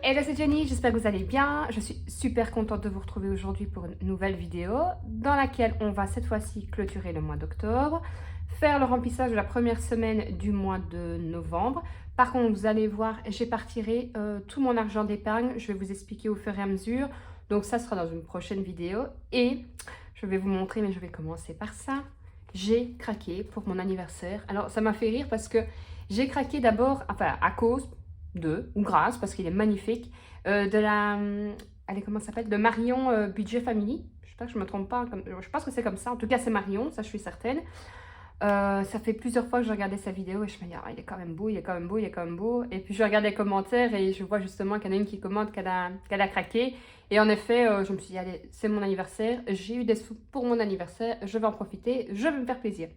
Hello, c'est Jenny, j'espère que vous allez bien. Je suis super contente de vous retrouver aujourd'hui pour une nouvelle vidéo dans laquelle on va cette fois-ci clôturer le mois d'octobre, faire le remplissage de la première semaine du mois de novembre. Par contre, vous allez voir, j'éparpillerai tout mon argent d'épargne. Je vais vous expliquer au fur et à mesure. Donc ça sera dans une prochaine vidéo et je vais vous montrer, mais je vais commencer par ça. J'ai craqué pour mon anniversaire. Alors ça m'a fait rire parce que j'ai craqué d'abord, enfin à cause ou grâce, parce qu'il est magnifique, de la, allez, comment ça s'appelle, de Marion Budget Family. Je sais pas que je me trompe pas, je pense que c'est comme ça. En tout cas, c'est Marion, ça je suis certaine. Ça fait plusieurs fois que je regardais sa vidéo et je me dis, ah, il est quand même beau, il est quand même beau, il est quand même beau. Et puis je regarde les commentaires et je vois justement qu'il y en a une qui commente qu'elle a craqué. Et en effet, je me suis dit, allez, c'est mon anniversaire, j'ai eu des sous pour mon anniversaire, je vais en profiter, je vais me faire plaisir.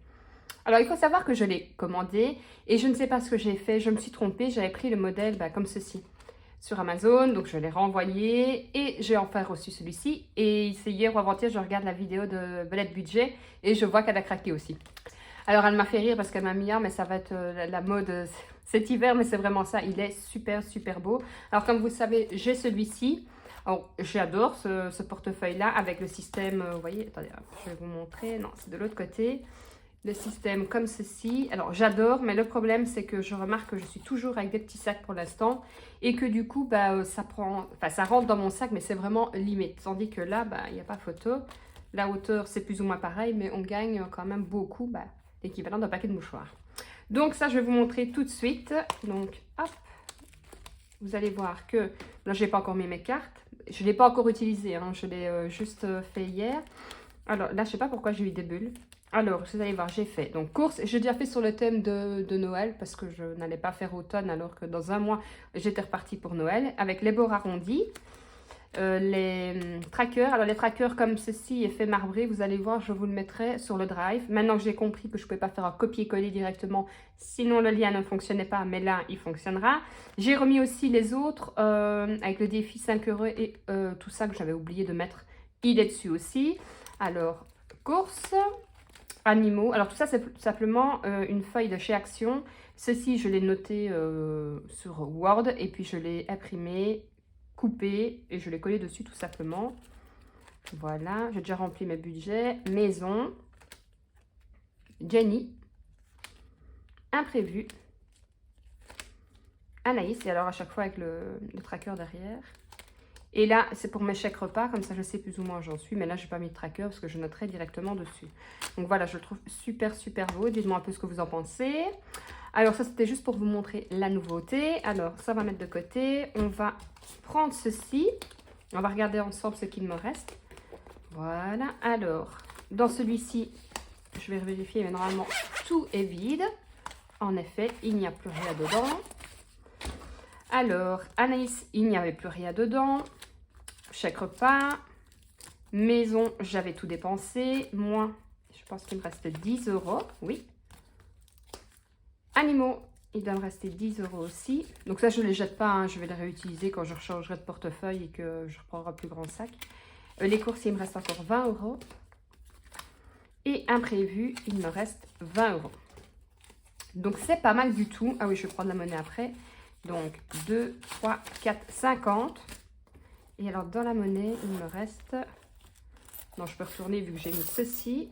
Alors, il faut savoir que je l'ai commandé et je ne sais pas ce que j'ai fait. Je me suis trompée, j'avais pris le modèle comme ceci sur Amazon. Donc, je l'ai renvoyé et j'ai enfin reçu celui-ci. Et c'est hier ou avant-hier, je regarde la vidéo de Belette Budget et je vois qu'elle a craqué aussi. Alors, elle m'a fait rire parce qu'elle m'a mis, ah, mais ça va être la mode cet hiver, mais c'est vraiment ça. Il est super, super beau. Alors, comme vous le savez, j'ai celui-ci. Alors, j'adore ce portefeuille-là avec le système, vous voyez, attendez, je vais vous montrer. Non, c'est de l'autre côté. Le système comme ceci. Alors j'adore, mais le problème c'est que je remarque que je suis toujours avec des petits sacs pour l'instant et que du coup ça rentre dans mon sac, mais c'est vraiment limite. Tandis que là, il n'y a pas photo. La hauteur c'est plus ou moins pareil, mais on gagne quand même beaucoup, l'équivalent d'un paquet de mouchoirs. Donc ça je vais vous montrer tout de suite. Donc hop, vous allez voir que là j'ai pas encore mis mes cartes. Je ne l'ai pas encore utilisé, hein, je l'ai juste fait hier. Alors là je sais pas pourquoi j'ai eu des bulles. Alors, vous allez voir, j'ai fait donc course. J'ai déjà fait sur le thème de Noël parce que je n'allais pas faire automne alors que dans un mois, j'étais repartie pour Noël avec les bords arrondis, les trackers. Alors, les trackers comme ceci, effet marbré, vous allez voir, je vous le mettrai sur le drive. Maintenant que j'ai compris que je ne pouvais pas faire un copier-coller directement, sinon le lien ne fonctionnait pas, mais là, il fonctionnera. J'ai remis aussi les autres avec le défi 5 € et tout ça que j'avais oublié de mettre. Il est dessus aussi. Alors, course. Animaux. Alors tout ça c'est simplement une feuille de chez Action. Ceci je l'ai noté sur Word et puis je l'ai imprimé, coupé et je l'ai collé dessus tout simplement. Voilà, j'ai déjà rempli mes budgets. Maison, Jenny, imprévu, Anaïs et alors à chaque fois avec le tracker derrière. Et là, c'est pour mes chèques repas, comme ça je sais plus ou moins où j'en suis. Mais là, je n'ai pas mis de tracker parce que je noterai directement dessus. Donc voilà, je le trouve super, super beau. Dites-moi un peu ce que vous en pensez. Alors ça, c'était juste pour vous montrer la nouveauté. Alors, ça va mettre de côté. On va prendre ceci. On va regarder ensemble ce qu'il me reste. Voilà. Alors, dans celui-ci, je vais vérifier, mais normalement, tout est vide. En effet, il n'y a plus rien dedans. Alors, Anaïs, il n'y avait plus rien dedans. Chèque repas. Maison, j'avais tout dépensé. Moi, je pense qu'il me reste 10 €. Oui. Animaux, il doit me rester 10 € aussi. Donc ça, je ne les jette pas. Hein. Je vais les réutiliser quand je rechangerai de portefeuille et que je reprendrai un plus grand sac. Les courses, il me reste encore 20 €. Et imprévu, il me reste 20 €. Donc c'est pas mal du tout. Ah oui, je vais prendre la monnaie après. Donc 2, 3, 4, 50. Et alors dans la monnaie, il me reste... Non, je peux retourner vu que j'ai mis ceci.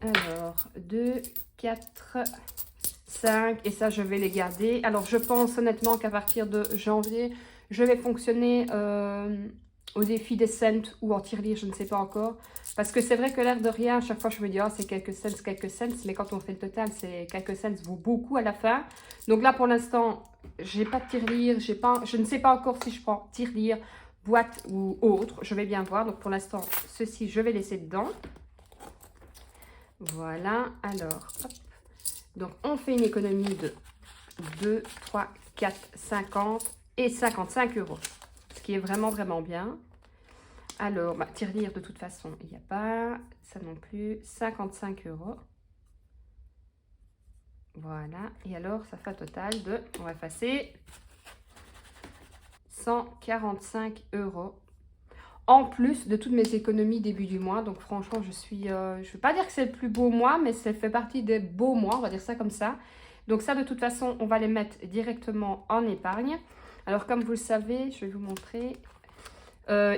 Alors 2, 4, 5. Et ça, je vais les garder. Alors je pense honnêtement qu'à partir de janvier, je vais fonctionner au défi des cents ou en tirelire, je ne sais pas encore. Parce que c'est vrai que l'air de rien, à chaque fois je me dis, oh, c'est quelques cents. Mais quand on fait le total, c'est quelques cents vaut beaucoup à la fin. Donc là, pour l'instant, j'ai pas de tirelire. Je ne sais pas encore si je prends tirelire, boîte ou autre. Je vais bien voir. Donc pour l'instant, ceci, je vais laisser dedans. Voilà. Alors, hop. Donc on fait une économie de 2, 3, 4, 50 et 55 €. Ce qui est vraiment, vraiment bien. Alors, tirelire de toute façon, il n'y a pas. Ça non plus. 55 €. Voilà. Et alors, ça fait un total de, on va effacer, 145 €. En plus de toutes mes économies début du mois. Donc franchement, je ne vais pas dire que c'est le plus beau mois, mais ça fait partie des beaux mois, on va dire ça comme ça. Donc ça, de toute façon, on va les mettre directement en épargne. Alors, comme vous le savez, je vais vous montrer.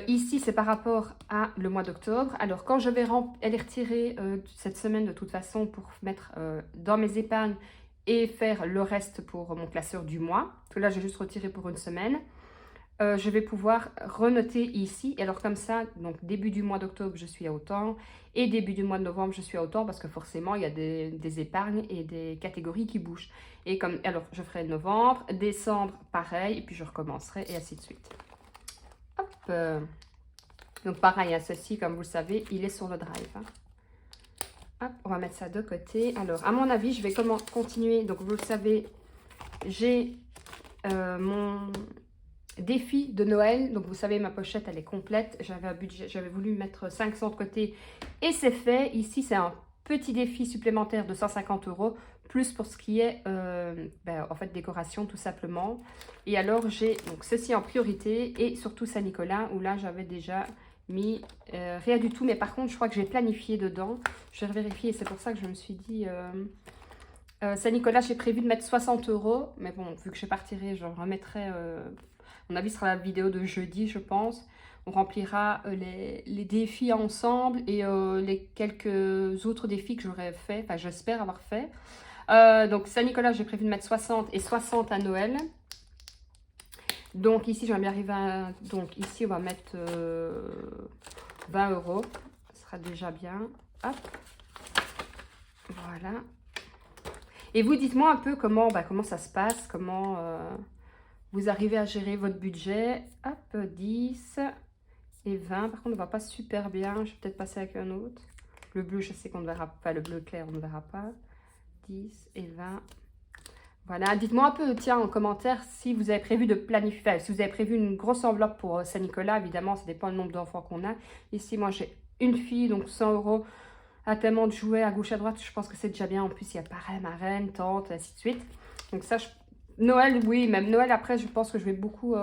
Ici, c'est par rapport à le mois d'octobre. Alors, quand je vais aller retirer cette semaine de toute façon pour mettre dans mes épargnes et faire le reste pour mon classeur du mois, parce que là, j'ai juste retiré pour une semaine, je vais pouvoir renoter ici. Et alors, comme ça, donc début du mois d'octobre, je suis à autant. Et début du mois de novembre, je suis à autant parce que forcément, il y a des épargnes et des catégories qui bougent. Et comme, alors, je ferai novembre, décembre, pareil, et puis je recommencerai et ainsi de suite. Hop. Donc pareil, à ceci, comme vous le savez, il est sur le drive. Hein. Hop, on va mettre ça de côté. Alors, à mon avis, je vais continuer. Donc, vous le savez, j'ai mon défi de Noël. Donc, vous savez, ma pochette, elle est complète. J'avais un budget, j'avais voulu mettre 500 de côté et c'est fait. Ici, c'est un petit défi supplémentaire de 150 €, plus pour ce qui est, en fait, décoration, tout simplement. Et alors, j'ai donc ceci en priorité et surtout Saint-Nicolas, où là, j'avais déjà mis rien du tout. Mais par contre, je crois que j'ai planifié dedans. Je vais vérifier et c'est pour ça que je me suis dit... Saint-Nicolas, j'ai prévu de mettre 60 €. Mais bon, vu que je partirai, je remettrai... à mon avis, ce sera la vidéo de jeudi, je pense. On remplira les défis ensemble et les quelques autres défis que j'aurais fait. Enfin, j'espère avoir fait. Donc, Saint-Nicolas, j'ai prévu de mettre 60 et 60 à Noël. Donc, ici, j'aimerais bien arriver à... Donc, ici, on va mettre 20 €. Ce sera déjà bien. Hop. Voilà. Et vous, dites-moi un peu comment ça se passe, comment vous arrivez à gérer votre budget. Hop, 10 et 20. Par contre, on ne va pas super bien. Je vais peut-être passer avec un autre. Le bleu, je sais qu'on ne verra pas. Le bleu clair, on ne verra pas. 10 et 20. Voilà, dites-moi un peu, tiens, en commentaire, si vous avez prévu de planifier, enfin, si vous avez prévu une grosse enveloppe pour Saint-Nicolas. Évidemment, ça dépend du nombre d'enfants qu'on a. Ici, moi, j'ai une fille, donc 100 €. Ah, tellement de jouets à gauche à droite, je pense que c'est déjà bien. En plus, il y a parrain, marraine, tante, ainsi de suite. Donc ça, Noël, oui, même Noël, après, je pense que je vais beaucoup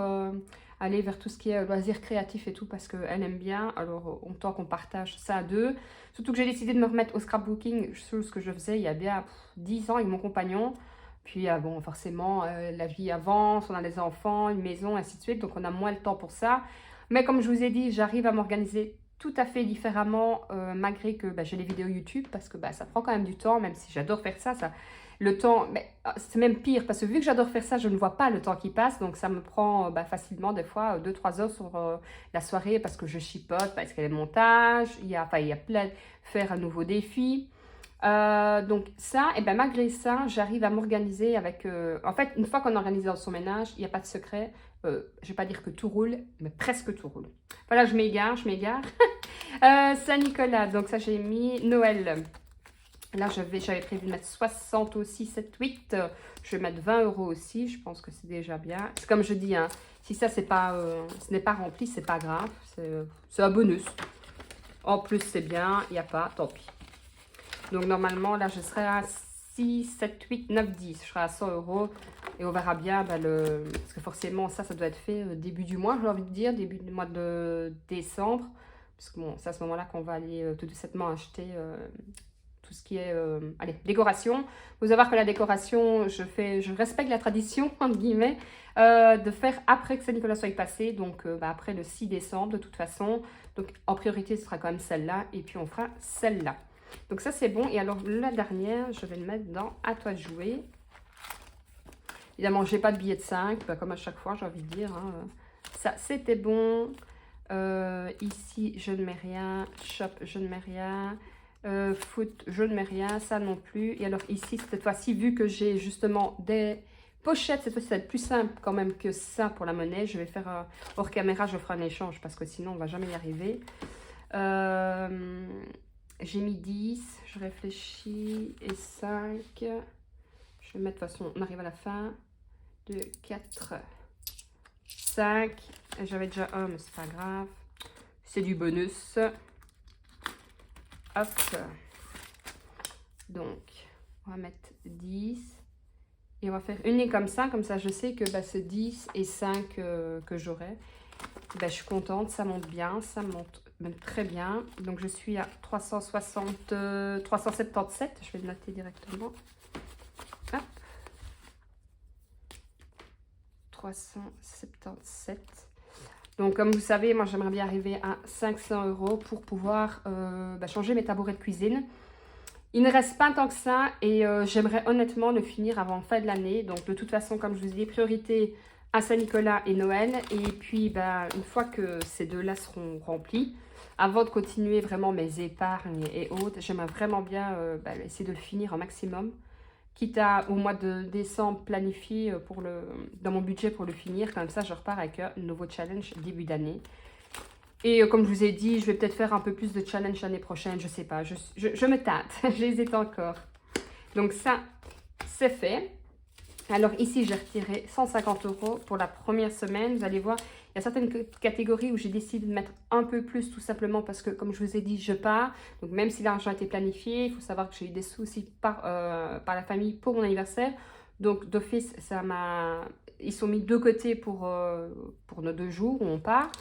aller vers tout ce qui est loisirs créatifs et tout, parce qu'elle aime bien. Alors, autant qu'on partage ça à deux. Surtout que j'ai décidé de me remettre au scrapbooking, chose que je faisais il y a bien 10 ans avec mon compagnon. Puis, bon, forcément, la vie avance, on a des enfants, une maison, ainsi de suite. Donc, on a moins le temps pour ça. Mais comme je vous ai dit, j'arrive à m'organiser tout à fait différemment, malgré que j'ai les vidéos YouTube, parce que ça prend quand même du temps, même si j'adore faire ça, le temps, c'est même pire, parce que vu que j'adore faire ça, je ne vois pas le temps qui passe, donc ça me prend facilement des fois 2-3 heures sur la soirée, parce que je chipote, parce qu'il y a le montage, il y a plein de faire un nouveau défi. Donc ça, et malgré ça, j'arrive à m'organiser avec... en fait, une fois qu'on organise dans son ménage, il n'y a pas de secret. Je ne vais pas dire que tout roule, mais presque tout roule. Voilà, je m'égare. Saint-Nicolas, donc ça j'ai mis. Noël, là j'avais prévu de mettre 60 aussi, 7, 8. Je vais mettre 20 € aussi, je pense que c'est déjà bien. C'est comme je dis, hein, si ça ce n'est pas rempli, c'est pas grave, c'est un bonus. En plus c'est bien, il n'y a pas, tant pis. Donc normalement là je serai à 6, 7, 8, 9, 10. Je serai à 100 € et on verra bien parce que forcément ça doit être fait début du mois, j'ai envie de dire, début du mois de décembre. Parce que bon, c'est à ce moment-là qu'on va aller tout doucement acheter tout ce qui est décoration. Il faut savoir que la décoration, je respecte la tradition, entre guillemets, de faire après que Saint-Nicolas soit passé, donc après le 6 décembre de toute façon. Donc en priorité, ce sera quand même celle-là et puis on fera celle-là. Donc ça c'est bon. Et alors la dernière, je vais le mettre dans à toi de jouer. Évidemment, je n'ai pas de billet de 5, comme à chaque fois, j'ai envie de dire. Hein. Ça, c'était bon. Ici, je ne mets rien. Shop, je ne mets rien. Foot, je ne mets rien. Ça non plus. Et alors ici, cette fois-ci, vu que j'ai justement des pochettes, cette fois-ci, ça va être plus simple quand même que ça pour la monnaie. Je vais faire hors caméra, je ferai un échange parce que sinon, on ne va jamais y arriver. J'ai mis 10, je réfléchis, et 5. Je vais mettre, de toute façon, on arrive à la fin. 2, 4, 5. J'avais déjà un, mais c'est pas grave. C'est du bonus. Hop. Donc, on va mettre 10. Et on va faire une ligne comme ça je sais que c'est 10 et 5 que j'aurai. Je suis contente, ça monte bien, ça monte même très bien. Donc, je suis à 377. Je vais le noter directement. Hop. 377. Donc, comme vous savez, moi, j'aimerais bien arriver à 500 € pour pouvoir changer mes tabourets de cuisine. Il ne reste pas tant que ça et j'aimerais honnêtement le finir avant fin de l'année. Donc, de toute façon, comme je vous dis, priorité à Saint-Nicolas et Noël. Et puis, une fois que ces deux-là seront remplis, avant de continuer vraiment mes épargnes et autres, j'aimerais vraiment bien essayer de le finir au maximum. Quitte à, au mois de décembre, planifier dans mon budget pour le finir. Comme ça, je repars avec un nouveau challenge début d'année. Et comme je vous ai dit, je vais peut-être faire un peu plus de challenge l'année prochaine. Je ne sais pas, je me tâte. J'hésite encore. Donc ça, c'est fait. Alors ici, j'ai retiré 150 € pour la première semaine. Vous allez voir, il y a certaines catégories où j'ai décidé de mettre un peu plus, tout simplement parce que, comme je vous ai dit, je pars. Donc même si l'argent a été planifié, il faut savoir que j'ai eu des soucis par la famille pour mon anniversaire. Donc d'office, ils sont mis de côté pour nos 2 jours où on part.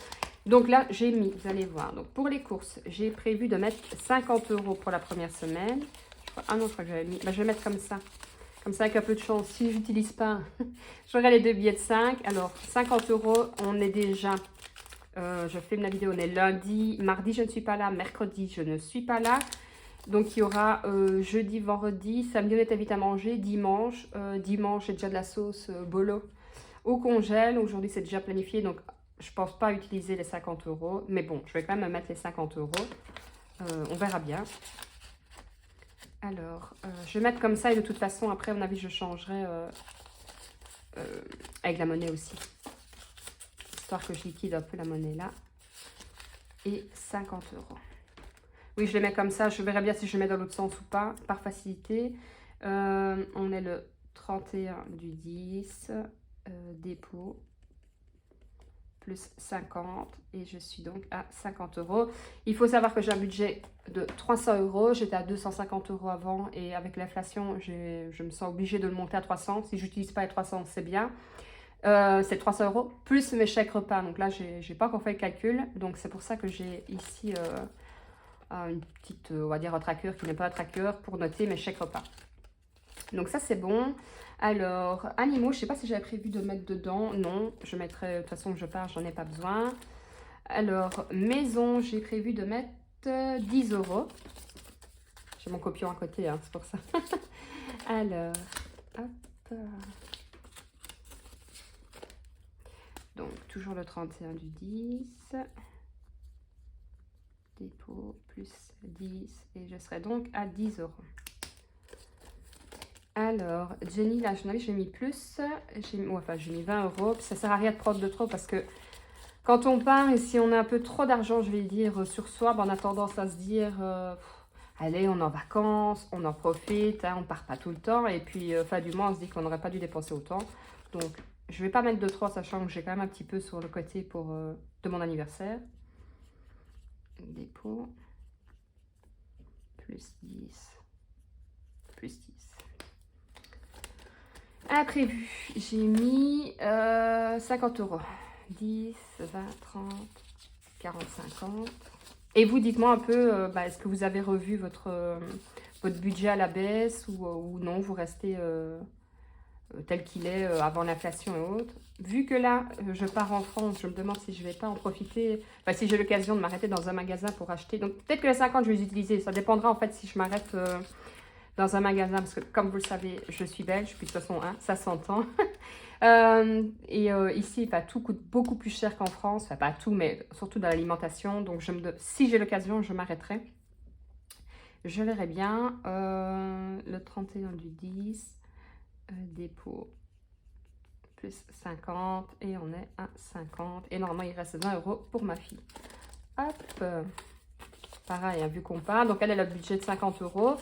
Donc là, j'ai mis, vous allez voir, donc pour les courses, j'ai prévu de mettre 50 € pour la première semaine. Ah non, je crois que j'avais mis, je vais mettre comme ça. Comme ça, avec un peu de chance, si je n'utilise pas, j'aurai les 2 billets de 5. Alors, 50 €, on est déjà, je filme la vidéo, on est lundi, mardi, je ne suis pas là, mercredi, je ne suis pas là. Donc, il y aura jeudi, vendredi, samedi, on est invité à manger, dimanche, j'ai déjà de la sauce bolo au congèle. Aujourd'hui, c'est déjà planifié, donc je ne pense pas utiliser les 50 €. Mais bon, je vais quand même mettre les 50 €. On verra bien. Alors, je vais mettre comme ça et de toute façon, après, à mon avis, je changerai avec la monnaie aussi. Histoire que je liquide un peu la monnaie là. Et 50 €. Oui, je les mets comme ça. Je verrai bien si je mets dans l'autre sens ou pas, par facilité. On est le 31 du 10, dépôt. Plus 50 et je suis donc à 50 €. Il faut savoir que j'ai un budget de 300 €. J'étais à 250 € avant et avec l'inflation, je me sens obligée de le monter à 300. Si j'utilise pas les 300, c'est bien. C'est 300 € plus mes chèques repas. Donc là, j'ai pas encore fait le calcul. Donc c'est pour ça que j'ai ici une petite, on va dire un tracker qui n'est pas un tracker pour noter mes chèques repas. Donc ça, c'est bon. Alors, animaux, je ne sais pas si j'avais prévu de mettre dedans. Non, je mettrai, de toute façon, je pars, j'en ai pas besoin. Alors, maison, j'ai prévu de mettre 10 €. J'ai mon copion à côté, hein, c'est pour ça. Alors, hop. Donc, toujours le 31 du 10. Dépôt plus 10. Et je serai donc à 10 €. Alors, Jenny, là, j'ai mis plus. J'ai mis 20 €. Ça ne sert à rien de prendre de trop parce que quand on part et si on a un peu trop d'argent, je vais dire, sur soi, on a tendance à se dire, allez, on est en vacances, on en profite, hein, on ne part pas tout le temps. Et puis, fin du mois, on se dit qu'on n'aurait pas dû dépenser autant. Donc, je ne vais pas mettre de trop, sachant que j'ai quand même un petit peu sur le côté de mon anniversaire. Dépôt. Plus 10. Plus 10. Imprévu, j'ai mis 50 €. 10, 20, 30, 40, 50. Et vous, dites-moi un peu, est-ce que vous avez revu votre budget à la baisse ou non, vous restez tel qu'il est avant l'inflation et autres. Vu que là, je pars en France, je me demande si je ne vais pas en profiter, si j'ai l'occasion de m'arrêter dans un magasin pour acheter. Donc peut-être que les 50, je vais les utiliser. Ça dépendra en fait si je m'arrête dans un magasin, parce que comme vous le savez, je suis belge, puis de toute façon, hein, ça s'entend. Ici, tout coûte beaucoup plus cher qu'en France, pas tout, mais surtout dans l'alimentation. Donc si j'ai l'occasion, je m'arrêterai. Je verrai bien. Le 31 du 10, dépôt, plus 50, et on est à 50. Et normalement, il reste 20 € pour ma fille. Hop, pareil, hein, vu qu'on part. Donc, elle a le budget de 50 €.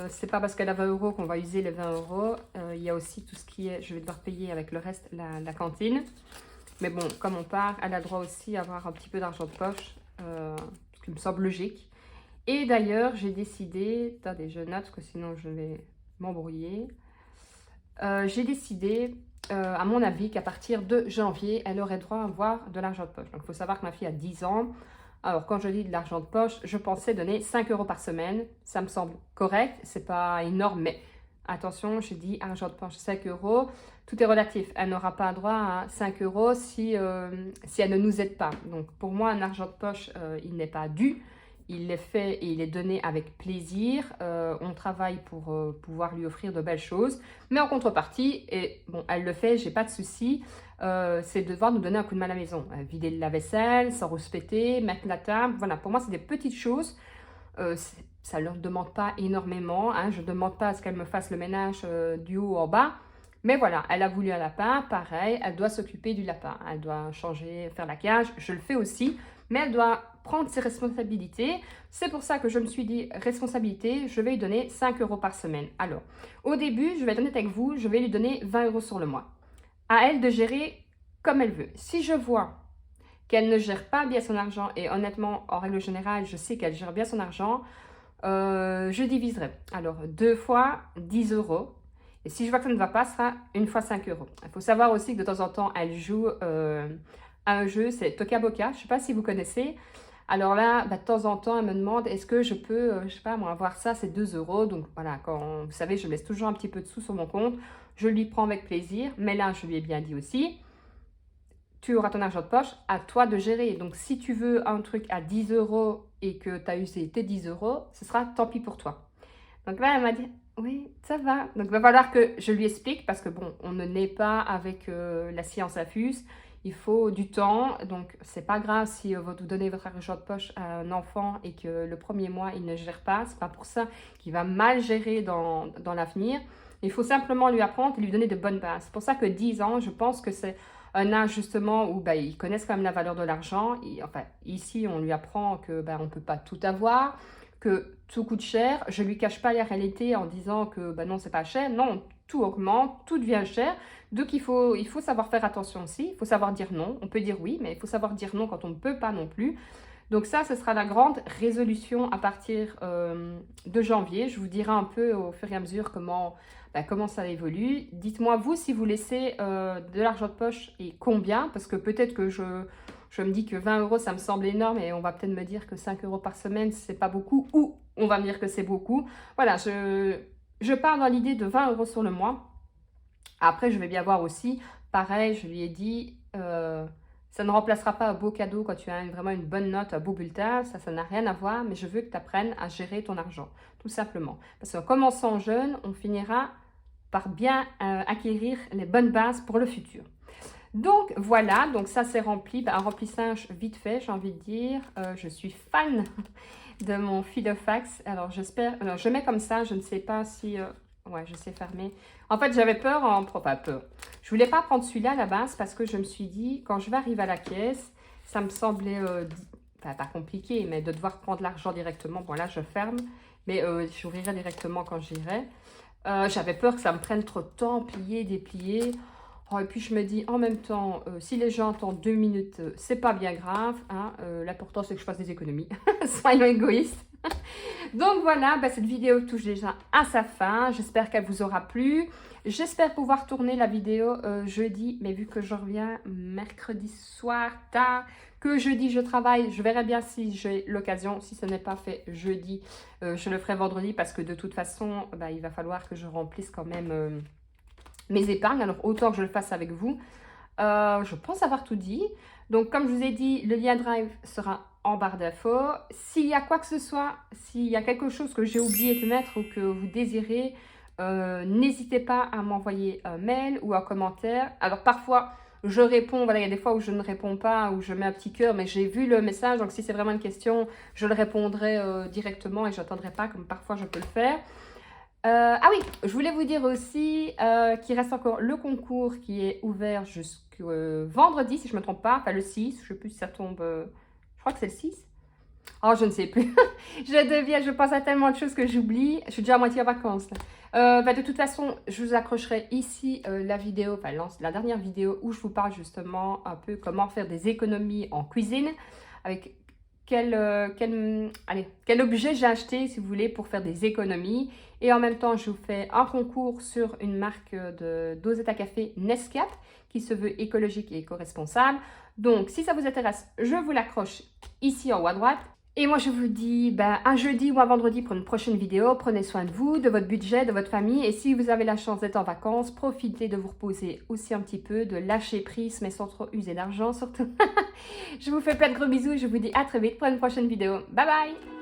C'est pas parce qu'elle a 20 € qu'on va user les 20 €. Il y a aussi tout ce qui est, je vais devoir payer avec le reste la cantine. Mais bon, comme on part, elle a droit aussi à avoir un petit peu d'argent de poche, ce qui me semble logique. Et d'ailleurs, j'ai décidé, attendez, je note parce que sinon je vais m'embrouiller. J'ai décidé, à mon avis, qu'à partir de janvier, elle aurait droit à avoir de l'argent de poche. Donc, il faut savoir que ma fille a 10 ans. Alors, quand je dis de l'argent de poche, je pensais donner 5 € par semaine. Ça me semble correct. C'est pas énorme, mais attention, je dis argent de poche 5 euros, tout est relatif. Elle n'aura pas droit à 5 euros si elle ne nous aide pas. Donc pour moi, un argent de poche, il n'est pas dû. Il est fait et il est donné avec plaisir. On travaille pour pouvoir lui offrir de belles choses. Mais en contrepartie, et bon, elle le fait, j'ai pas de souci, c'est de devoir nous donner un coup de main à la maison. Vider le lave-vaisselle, s'en rouspéter, mettre la table. Voilà, pour moi, c'est des petites choses. Ça ne leur demande pas énormément. Hein. Je ne demande pas à ce qu'elle me fasse le ménage du haut en bas. Mais voilà, elle a voulu un lapin, pareil, elle doit s'occuper du lapin. Elle doit changer, faire la cage, je le fais aussi. Mais elle doit prendre ses responsabilités. C'est pour ça que je me suis dit, responsabilité, je vais lui donner 5 euros par semaine. Alors, au début, je vais être honnête avec vous, je vais lui donner 20 euros sur le mois. À elle de gérer comme elle veut. Si je vois qu'elle ne gère pas bien son argent, et honnêtement, en règle générale, je sais qu'elle gère bien son argent, je diviserai. Alors, 2 fois 10 euros. Et si je vois que ça ne va pas, ce sera 1 fois 5 euros. Il faut savoir aussi que de temps en temps, elle joue à un jeu, c'est Toca Boca. Je ne sais pas si vous connaissez. Alors là, de temps en temps, elle me demande, est-ce que je peux, je sais pas moi, avoir ça, c'est 2 euros. Donc voilà, quand vous savez, je laisse toujours un petit peu de sous sur mon compte. Je lui prends avec plaisir. Mais là, je lui ai bien dit aussi, tu auras ton argent de poche, à toi de gérer. Donc, si tu veux un truc à 10 euros et que tu as usé tes 10 euros, ce sera tant pis pour toi. Donc là, elle m'a dit, oui, ça va. Donc, il va falloir que je lui explique parce que, bon, on ne naît pas avec la science infuse. Il faut du temps. Donc, c'est pas grave si vous donnez votre argent de poche à un enfant et que le premier mois, il ne gère pas. C'est pas pour ça qu'il va mal gérer dans l'avenir. Il faut simplement lui apprendre et lui donner de bonnes bases. C'est pour ça que 10 ans, je pense que c'est un âge justement où ils connaissent quand même la valeur de l'argent. Enfin, ici, on lui apprend que on ne peut pas tout avoir, que tout coûte cher. Je ne lui cache pas la réalité en disant que non, c'est pas cher. Non, tout augmente, tout devient cher. Donc, il faut savoir faire attention aussi. Il faut savoir dire non. On peut dire oui, mais il faut savoir dire non quand on ne peut pas non plus. Donc ça, ce sera la grande résolution à partir de janvier. Je vous dirai un peu au fur et à mesure comment ça évolue. Dites-moi vous si vous laissez de l'argent de poche et combien, parce que peut-être que je me dis que 20 euros, ça me semble énorme et on va peut-être me dire que 5 euros par semaine, c'est pas beaucoup, ou on va me dire que c'est beaucoup. Voilà, je pars dans l'idée de 20 euros sur le mois. Après, je vais bien voir aussi, pareil, je lui ai dit, ça ne remplacera pas un beau cadeau quand tu as vraiment une bonne note, un beau bulletin, ça n'a rien à voir, mais je veux que tu apprennes à gérer ton argent, tout simplement. Parce qu'en commençant jeune, on finira par bien acquérir les bonnes bases pour le futur. Donc voilà, donc ça c'est rempli, un remplissage vite fait, j'ai envie de dire. Je suis fan de mon Filofax. Alors j'espère, je mets comme ça, je ne sais pas si... ouais, je sais fermer. En fait, j'avais peur, pas peur. Je voulais pas prendre celui-là à la base parce que je me suis dit, quand je vais arriver à la caisse, ça me semblait, pas compliqué, mais de devoir prendre l'argent directement. Bon là, je ferme, mais j'ouvrirai directement quand j'irai. J'avais peur que ça me prenne trop de temps, plier, déplier. Oh, et puis je me dis, en même temps, si les gens attendent 2 minutes, c'est pas bien grave. Hein, l'important, c'est que je fasse des économies. Soyons égoïstes. Donc voilà, cette vidéo touche déjà à sa fin. J'espère qu'elle vous aura plu. J'espère pouvoir tourner la vidéo jeudi. Mais vu que je reviens mercredi soir tard, que jeudi je travaille, je verrai bien si j'ai l'occasion. Si ce n'est pas fait jeudi, je le ferai vendredi parce que de toute façon, il va falloir que je remplisse quand même mes épargnes. Alors autant que je le fasse avec vous. Je pense avoir tout dit. Donc comme je vous ai dit, le lien Drive sera en barre d'infos. S'il y a quoi que ce soit, s'il y a quelque chose que j'ai oublié de mettre ou que vous désirez, n'hésitez pas à m'envoyer un mail ou un commentaire. Alors parfois, je réponds, voilà, il y a des fois où je ne réponds pas, où je mets un petit cœur, mais j'ai vu le message, donc si c'est vraiment une question, je le répondrai directement et je n'attendrai pas, comme parfois je peux le faire. Ah oui, je voulais vous dire aussi qu'il reste encore le concours qui est ouvert jusqu'au vendredi, si je ne me trompe pas, enfin le 6, je ne sais plus si ça tombe, je crois que c'est le 6. Oh, je ne sais plus. Je pense à tellement de choses que j'oublie. Je suis déjà à moitié en vacances. De toute façon, je vous accrocherai ici la vidéo, la dernière vidéo où je vous parle justement un peu comment faire des économies en cuisine, avec quel objet j'ai acheté, si vous voulez, pour faire des économies. Et en même temps, je vous fais un concours sur une marque de dosette à café Nescafé qui se veut écologique et éco-responsable. Donc, si ça vous intéresse, je vous l'accroche ici en haut à droite. Et moi, je vous dis un jeudi ou un vendredi pour une prochaine vidéo. Prenez soin de vous, de votre budget, de votre famille. Et si vous avez la chance d'être en vacances, profitez de vous reposer aussi un petit peu, de lâcher prise, mais sans trop user d'argent surtout. Je vous fais plein de gros bisous et je vous dis à très vite pour une prochaine vidéo. Bye bye!